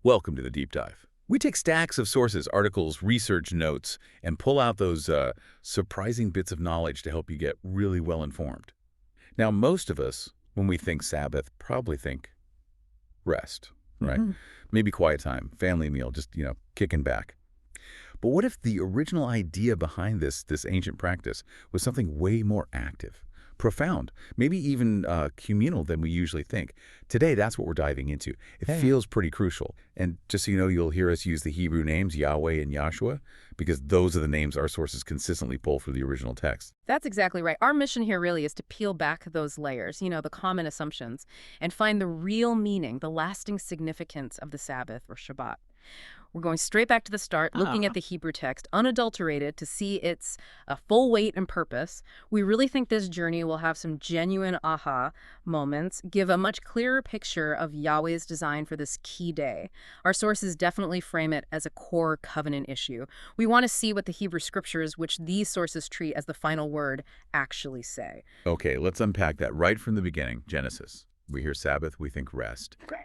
Welcome to the Deep Dive. We take stacks of sources, articles, research notes, and pull out those surprising bits of knowledge to help you get really well informed. Now, most of us, when we think Sabbath, probably think rest, right? Maybe quiet time, family meal, just, kicking back. But what if the original idea behind this ancient practice was something way more active, profound, maybe even communal than we usually think? Today, that's what we're diving into. It feels pretty crucial. And just so you know, you'll hear us use the Hebrew names Yahweh and Yahshua, because those are the names our sources consistently pull from the original text. That's exactly right. Our mission here really is to peel back those layers, the common assumptions, and find the real meaning, the lasting significance of the Sabbath or Shabbat. We're going straight back to the start, looking at the Hebrew text, unadulterated, to see its full weight and purpose. We really think this journey will have some genuine aha moments, give a much clearer picture of Yahweh's design for this key day. Our sources definitely frame it as a core covenant issue. We want to see what the Hebrew scriptures, which these sources treat as the final word, actually say. Okay, let's unpack that right from the beginning. Genesis. We hear Sabbath, we think rest. Great.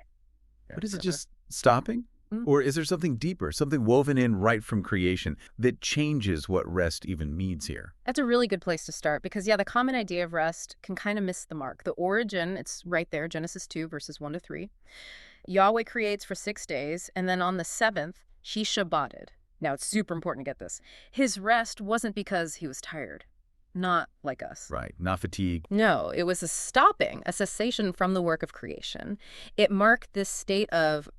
But is it just stopping? Or is there something deeper, something woven in right from creation that changes what rest even means here? That's a really good place to start because, the common idea of rest can kind of miss the mark. The origin, it's right there, Genesis 2, verses 1 to 3. Yahweh creates for 6 days, and then on the 7th, he Shabbated. Now, it's super important to get this. His rest wasn't because he was tired. Not like us. Right, not fatigue. No, it was a stopping, a cessation from the work of creation. It marked this state of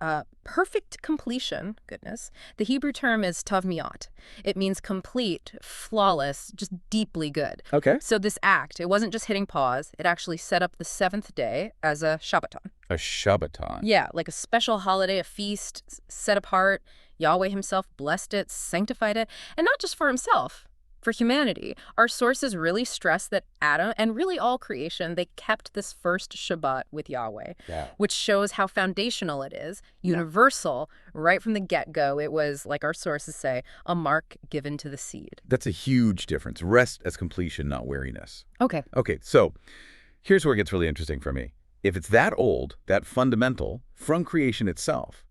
perfect completion, goodness. The Hebrew term is tav mi'at. It means complete, flawless, just deeply good. Okay. So this act, it wasn't just hitting pause. It actually set up the 7th day as a Shabbaton. A Shabbaton. Yeah, like a special holiday, a feast set apart. Yahweh himself blessed it, sanctified it, and not just for himself. For humanity, our sources really stress that Adam, and really all creation, they kept this first Shabbat with Yahweh, which shows how foundational it is, universal, right from the get-go. It was, like our sources say, a mark given to the seed. That's a huge difference. Rest as completion, not weariness. Okay, so here's where it gets really interesting for me. If it's that old, that fundamental, from creation itself,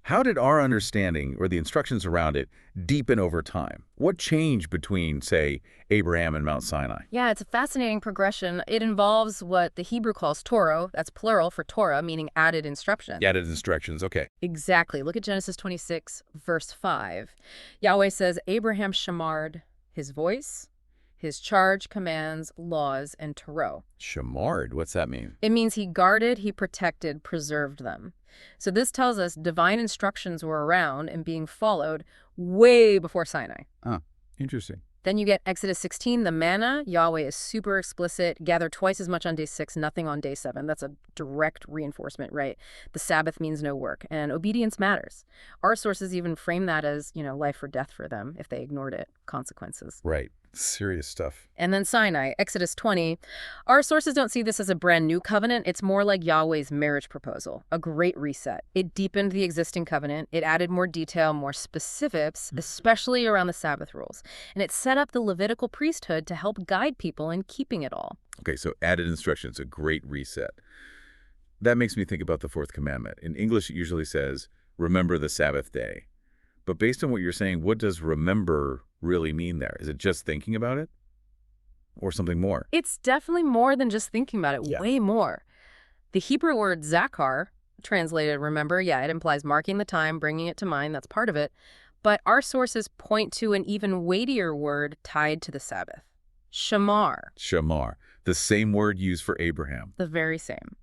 how did our understanding or the instructions around it deepen over time? What changed between, say, Abraham and Mount Sinai? Yeah, it's a fascinating progression. It involves what the Hebrew calls Torah. That's plural for Torah, meaning added instruction. Added instructions, okay. Exactly. Look at Genesis 26, verse 5. Yahweh says, Abraham shamarred his voice, his charge, commands, laws, and Torah. Shamarred, what's that mean? It means he guarded, he protected, preserved them. So this tells us divine instructions were around and being followed way before Sinai. Oh, interesting. Then you get Exodus 16, the manna. Yahweh is super explicit. Gather twice as much on day 6, nothing on day 7. That's a direct reinforcement, right? The Sabbath means no work, and obedience matters. Our sources even frame that as, life or death for them if they ignored it, consequences. Right. Serious stuff. And then Sinai, Exodus 20. Our sources don't see this as a brand new covenant. It's more like Yahweh's marriage proposal, a great reset. It deepened the existing covenant. It added more detail, more specifics, especially around the Sabbath rules. And it set up the Levitical priesthood to help guide people in keeping it all. Okay, so added instructions, a great reset. That makes me think about the 4th commandment. In English, it usually says, remember the Sabbath day. But based on what you're saying, what does remember really mean there? Is it just thinking about it? Or something more? It's definitely more than just thinking about it, way more. The Hebrew word zakar, translated remember, it implies marking the time, bringing it to mind, that's part of it. But our sources point to an even weightier word tied to the Sabbath. Shamar. Shamar, the same word used for Abraham. The very same.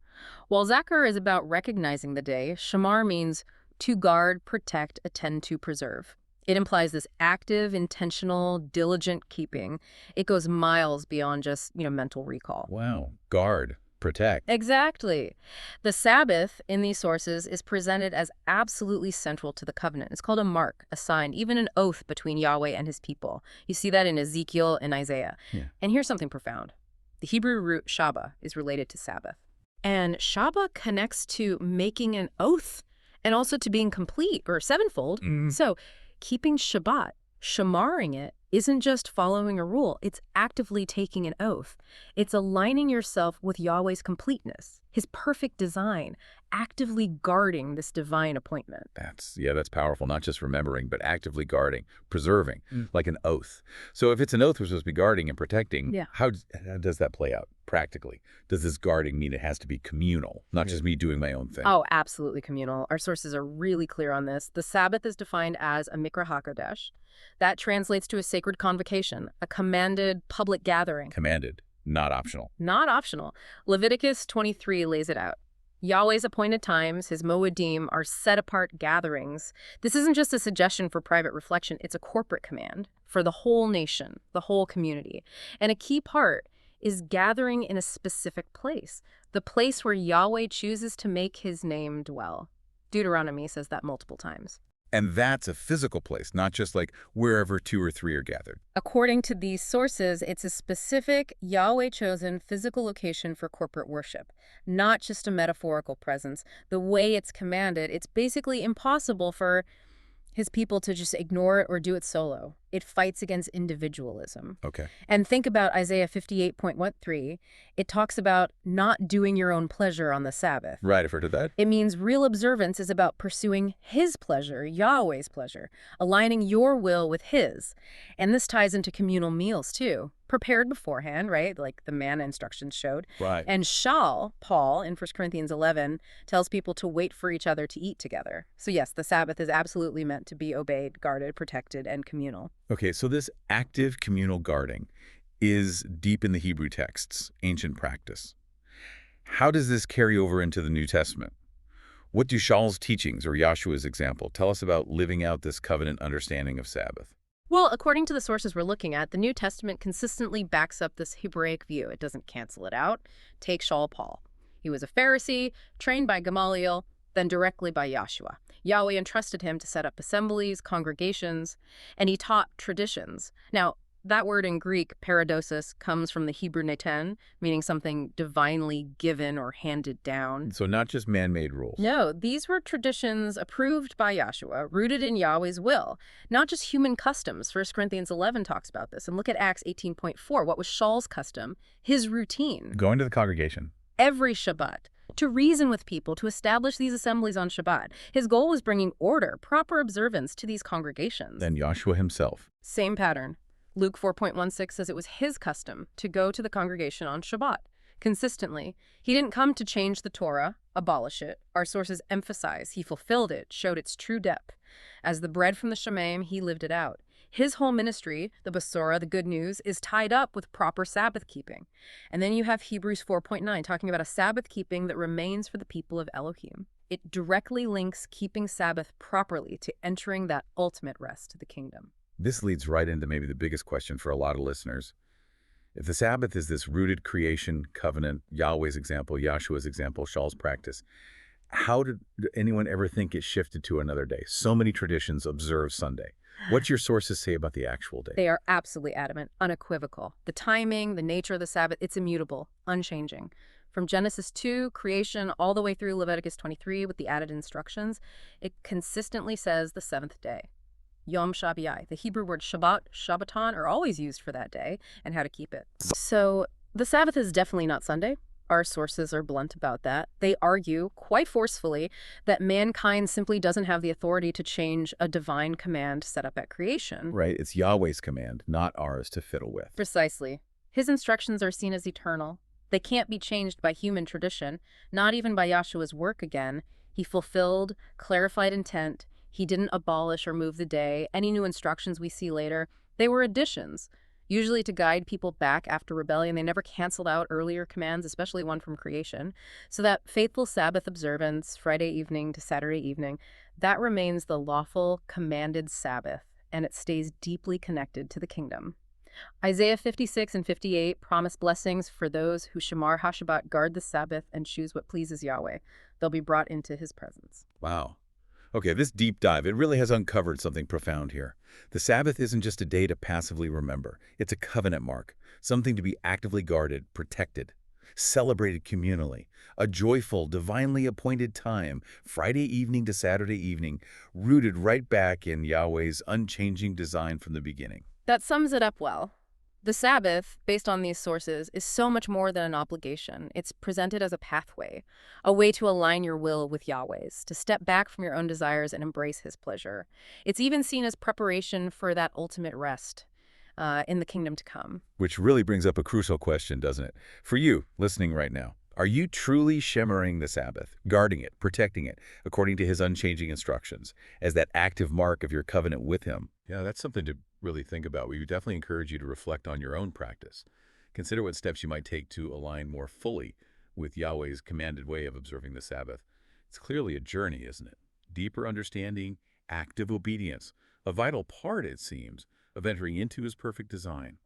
While zakar is about recognizing the day, shamar means to guard, protect, attend to, preserve. It implies this active, intentional, diligent keeping. It goes miles beyond just, mental recall. Wow. Guard, protect. Exactly. The Sabbath in these sources is presented as absolutely central to the covenant. It's called a mark, a sign, even an oath between Yahweh and his people. You see that in Ezekiel and Isaiah. And here's something profound. The Hebrew root Shabbat is related to Sabbath. And Shabbat connects to making an oath and also to being complete or sevenfold. So keeping Shabbat, shamaring it, isn't just following a rule. It's actively taking an oath. It's aligning yourself with Yahweh's completeness. his perfect design, actively guarding this divine appointment. That's powerful. Not just remembering, but actively guarding, preserving, like an oath. So if it's an oath we're supposed to be guarding and protecting, Yeah. how does that play out practically? Does this guarding mean it has to be communal, not just me doing my own thing? Oh, absolutely communal. Our sources are really clear on this. The Sabbath is defined as a mikra hakodesh. That translates to a sacred convocation, a commanded public gathering. Commanded, not optional. Not optional. Leviticus 23 lays it out. Yahweh's appointed times, his moedim, are set-apart gatherings. This isn't just a suggestion for private reflection, it's a corporate command for the whole nation, the whole community. And a key part is gathering in a specific place, the place where Yahweh chooses to make his name dwell. Deuteronomy says that multiple times. And that's a physical place, not just like wherever 2 or 3 are gathered. According to these sources, it's a specific Yahweh-chosen physical location for corporate worship, not just a metaphorical presence. The way it's commanded, it's basically impossible for his people to just ignore it or do it solo. It fights against individualism. Okay. And think about Isaiah 58.13. It talks about not doing your own pleasure on the Sabbath. Right, I've heard of that. It means real observance is about pursuing his pleasure, Yahweh's pleasure, aligning your will with his. And this ties into communal meals, too. Prepared beforehand, right? Like the manna instructions showed. Right. And Paul, in 1 Corinthians 11, tells people to wait for each other to eat together. So yes, the Sabbath is absolutely meant to be obeyed, guarded, protected, and communal. Okay, so this active communal guarding is deep in the Hebrew texts, ancient practice. How does this carry over into the New Testament? What do Shaul's teachings or Yahshua's example tell us about living out this covenant understanding of Sabbath? Well, according to the sources we're looking at, the New Testament consistently backs up this Hebraic view. It doesn't cancel it out. Take Shaul Paul. He was a Pharisee, trained by Gamaliel, then directly by Yahshua. Yahweh entrusted him to set up assemblies, congregations, and he taught traditions. Now, that word in Greek, paradosis, comes from the Hebrew neten, meaning something divinely given or handed down. So not just man-made rules. No, these were traditions approved by Yahshua, rooted in Yahweh's will, not just human customs. 1 Corinthians 11 talks about this. And look at Acts 18.4. What was Shaul's custom? His routine. Going to the congregation. Every Shabbat, to reason with people, to establish these assemblies on Shabbat. His goal was bringing order, proper observance to these congregations. Then Yahshua himself. Same pattern. Luke 4.16 says it was his custom to go to the congregation on Shabbat. Consistently, he didn't come to change the Torah, abolish it. Our sources emphasize he fulfilled it, showed its true depth. As the bread from the Shemaim, he lived it out. His whole ministry, the Besorah, the good news, is tied up with proper Sabbath keeping. And then you have Hebrews 4.9 talking about a Sabbath keeping that remains for the people of Elohim. It directly links keeping Sabbath properly to entering that ultimate rest to the kingdom. This leads right into maybe the biggest question for a lot of listeners. If the Sabbath is this rooted creation, covenant, Yahweh's example, Yahshua's example, Shaul's practice, how did anyone ever think it shifted to another day? So many traditions observe Sunday. What's your sources say about the actual day? They are absolutely adamant, unequivocal. The timing, the nature of the Sabbath, it's immutable, unchanging. From Genesis 2, creation, all the way through Leviticus 23 with the added instructions, it consistently says the seventh day. Yom Shabbai. The Hebrew word Shabbat, Shabbaton are always used for that day and how to keep it. So the Sabbath is definitely not Sunday. Our sources are blunt about that. They argue quite forcefully that mankind simply doesn't have the authority to change a divine command set up at creation. Right, it's Yahweh's command, not ours to fiddle with. Precisely. His instructions are seen as eternal. They can't be changed by human tradition, not even by Yahshua's work again. He fulfilled, clarified intent. He didn't abolish or move the day. Any new instructions we see later, they were additions, usually to guide people back after rebellion. They never canceled out earlier commands, especially one from creation. So that faithful Sabbath observance, Friday evening to Saturday evening, that remains the lawful, commanded Sabbath, and it stays deeply connected to the kingdom. Isaiah 56 and 58 promise blessings for those who Shamar HaShabbat guard the Sabbath and choose what pleases Yahweh. They'll be brought into his presence. Wow. Okay, this deep dive, it really has uncovered something profound here. The Sabbath isn't just a day to passively remember. It's a covenant mark, something to be actively guarded, protected, celebrated communally, a joyful, divinely appointed time, Friday evening to Saturday evening, rooted right back in Yahweh's unchanging design from the beginning. That sums it up well. The Sabbath, based on these sources, is so much more than an obligation. It's presented as a pathway, a way to align your will with Yahweh's, to step back from your own desires and embrace his pleasure. It's even seen as preparation for that ultimate rest in the kingdom to come. Which really brings up a crucial question, doesn't it? For you, listening right now, are you truly shemering the Sabbath, guarding it, protecting it, according to his unchanging instructions, as that active mark of your covenant with him? Yeah, that's something to really think about. We would definitely encourage you to reflect on your own practice. Consider what steps you might take to align more fully with Yahweh's commanded way of observing the Sabbath. It's clearly a journey, isn't it? Deeper understanding, active obedience, a vital part, it seems, of entering into his perfect design.